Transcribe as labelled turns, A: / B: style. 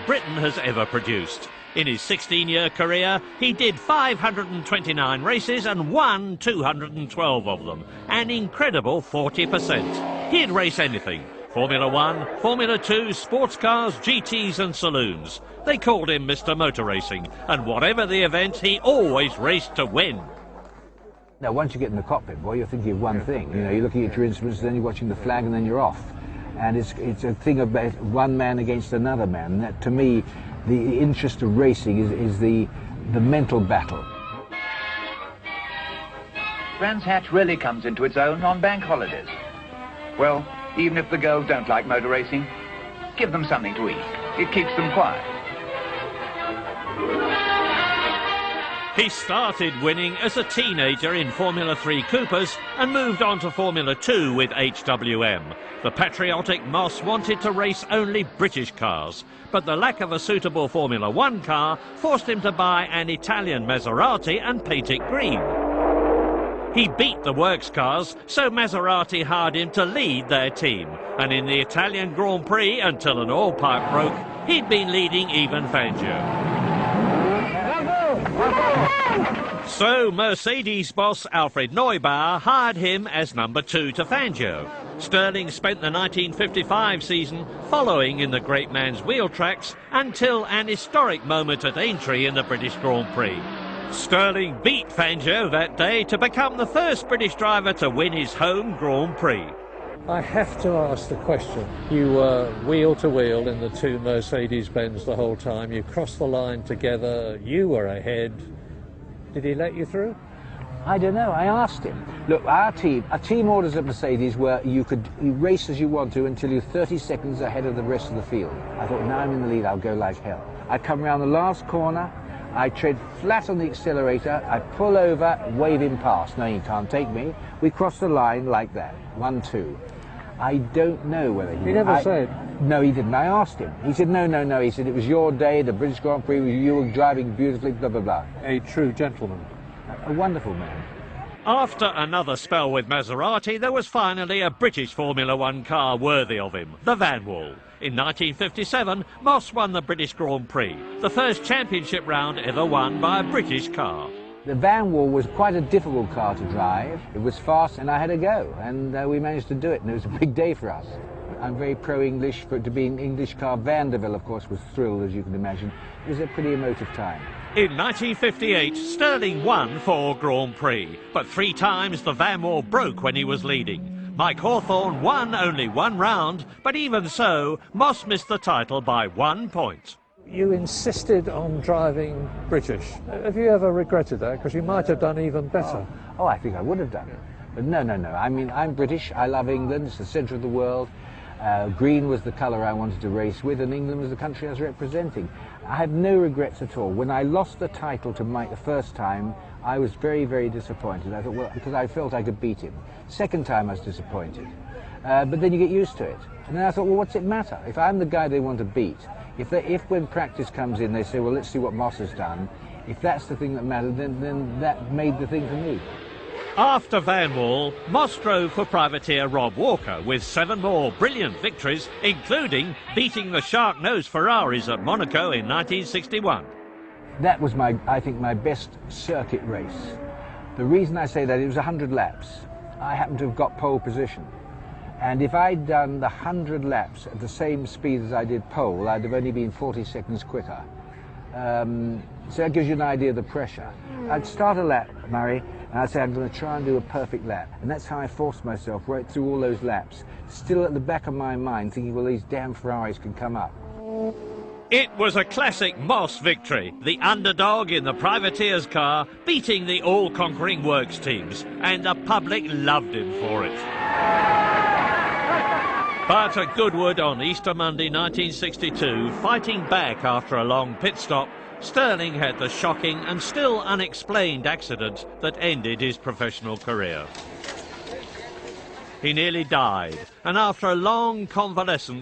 A: Britain has ever produced. In his 16-year career, he did 529 races and won 212 of them, an incredible 40%. He'd race anything. Formula One, Formula 2, sports cars, GTs and saloons. They called him Mr. Motor Racing, and whatever the event, he always raced to win.
B: Now, once you get in the cockpit, boy, you're thinking of one thing. You know, you're looking at your instruments, then you're watching the flag, and then you're off. And it's a thing about one man against another man. And that, to me, the interest of racing is the mental battle.
C: Brands Hatch really comes into its own on bank holidays. Well, even if the girls don't like motor racing, give them something to eat. It keeps them quiet.
A: He started winning as a teenager in Formula 3 Coopers and moved on to Formula 2 with HWM. The patriotic Moss wanted to race only British cars, but the lack of a suitable Formula 1 car forced him to buy an Italian Maserati and paint it green. He beat the works cars, so Maserati hired him to lead their team. And in the Italian Grand Prix, until an oil pipe broke, he'd been leading even Fangio. So Mercedes boss Alfred Neubauer hired him as number 2 to Fangio. Stirling spent the 1955 season following in the great man's wheel tracks until an historic moment at Aintree in the British Grand Prix. Stirling beat Fangio that day to become the first British driver to win his home Grand Prix.
D: I have to ask the question. You were wheel to wheel in the 2 Mercedes-Benz the whole time. You crossed the line together. You were ahead. Did he let you through?
B: I don't know. I asked him. Look, our team orders at Mercedes were you race as you want to until you're 30 seconds ahead of the rest of the field. I thought, now I'm in the lead, I'll go like hell. I come around the last corner, I tread flat on the accelerator, I pull over, wave him past. No, you can't take me. We cross the line like that. 1-2. I don't know whether he...
D: He never said?
B: No, he didn't. I asked him. He said, no. He said, it was your day, the British Grand Prix, you were driving beautifully, blah, blah, blah.
D: A true gentleman.
B: A wonderful man.
A: After another spell with Maserati, there was finally a British Formula One car worthy of him, the Van Wall. In 1957, Moss won the British Grand Prix, the first championship round ever won by a British car.
B: The Van Wall was quite a difficult car to drive. It was fast and I had a go, and we managed to do it, and it was a big day for us. I'm very pro-English. For it to be an English car, Vanderbilt, of course, was thrilled, as you can imagine. It was a pretty emotive time.
A: In 1958, Stirling won 4 Grand Prix, but 3 times the Van Wall broke when he was leading. Mike Hawthorne won only 1 round, but even so, Moss missed the title by 1 point.
D: You insisted on driving British. Have you ever regretted that? Because you might have done even better.
B: Oh, I think I would have done it. But no. I mean, I'm British. I love England. It's the centre of the world. Green was the colour I wanted to race with, and England was the country I was representing. I have no regrets at all. When I lost the title to Mike the first time, I was very, very disappointed. I thought, well, because I felt I could beat him. Second time I was disappointed. But then you get used to it. And then I thought, well, what's it matter? If I'm the guy they want to beat, if when practice comes in, they say, well, let's see what Moss has done. If that's the thing that mattered, then that made the thing for me.
A: After Van Wall, Moss drove for privateer Rob Walker with 7 more brilliant victories, including beating the shark-nosed Ferraris at Monaco in 1961.
B: That was, I think, my best circuit race. The reason I say that, it was 100 laps. I happened to have got pole position. And if I'd done the 100 laps at the same speed as I did pole, I'd have only been 40 seconds quicker. So that gives you an idea of the pressure. I'd start a lap, Murray, and I'd say, I'm going to try and do a perfect lap. And that's how I forced myself right through all those laps. Still at the back of my mind, thinking, well, these damn Ferraris can come up.
A: It was a classic Moss victory, the underdog in the privateer's car, beating the all-conquering works teams, and the public loved him for it. But at Goodwood on Easter Monday 1962, fighting back after a long pit stop, Stirling had the shocking and still unexplained accident that ended his professional career. He nearly died, and after a long convalescence,